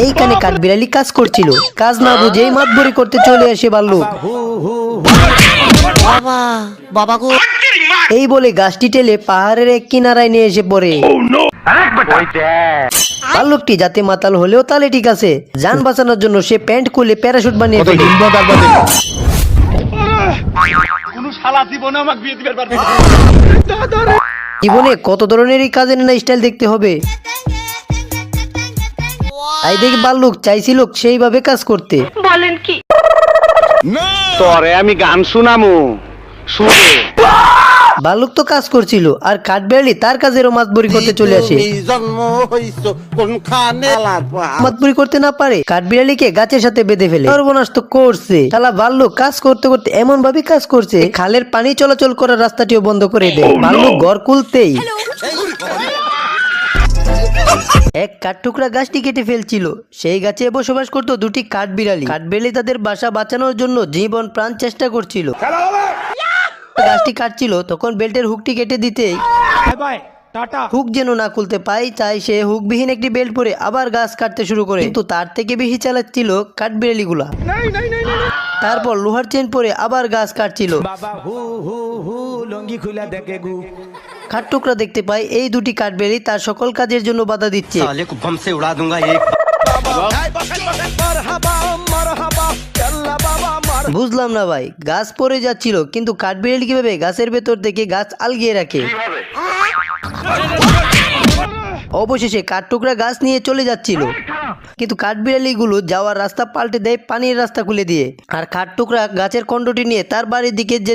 এইখানে কাঠবিড়ালি কাজ করছিল, কাজ না বুঝেই মাতবরি করতে চলে আসে ভাল্লুক। বাবা বাবা গো, এই বলে গাছটি টেলে পাহাড়ের এক কিনারায় নিয়ে এসে পড়ে। ভাল্লুকটি যাতে মাতাল হলেও তাহলে ঠিক আছে, যান বাঁচানোর জন্য সে প্যান্ট খুলে প্যারাশুট বানিয়ে ফেলে। জীবনে কত ধরনেরই কাজের না স্টাইল দেখতে হবে। তাই দেখি ভাল্লুক চাইছিল সেইভাবে কাজ করতে। বলেন কি? তোরে আমি গান শুনামু, শুনে ভাল্লুক তো কাজ করছিল, আর কাঠবিড়ালি তার কাজেরও মাতবরি করতে চলে আসে। মাতবরি করতে না পারে কাঠবিড়ালিকে গাছের সাথে বেঁধে ফেলে। সর্বনাশ তো করছে শালা ভাল্লুক, কাজ করতে করতে এমন ভাবে কাজ করছে খালের পানি চলাচল করার রাস্তাটিও বন্ধ করে দেয়। ভাল্লুক ঘর খুলতেই এক কাঠঠুকরা গাছটি কেটে ফেলছিল। সেই গাছে বসবাস করতো দুটি কাঠবিড়ালি। কাঠবিড়ালি তাদের বাসা বাঁচানোর জন্য জীবন প্রাণ চেষ্টা করছিল। গাছটি কাটছিল, তখন বেল্টের হুকটি কেটে দিতেই হুক যেন না খুলতে পায়, তাই সে হুকবিহীন একটি বেল্ট পরে আবার গাছ কাটতে শুরু করে। কিন্তু তার থেকে বেশি চালাচ্ছিল কাঠবিড়ালি গুলা। তারপর লোহার চেন পরে আবার গাছ কাটছিল। খাটটুকরা দেখতে পায় এই দুটি কাঠবিড়ালি তার সকল কাজের জন্য বাধা দিচ্ছে। বুঝলাম না ভাই, গাছ পড়ে যাচ্ছিল কিন্তু কাঠবিড়ালি কিভাবে গাছের ভেতর থেকে গাছ আলগিয়ে রাখে। অবশেষে কাঠটুকরা গাছ নিয়ে চলে যাচ্ছিল, কিন্তু কাঠবিড়ালি গুলো যাওয়ার রাস্তা পাল্টে দেয় পানির রাস্তা খুলে দিয়ে। আর কাঠটুকরা গাছের খণ্ডটি নিয়ে তার বাড়ির দিকে যে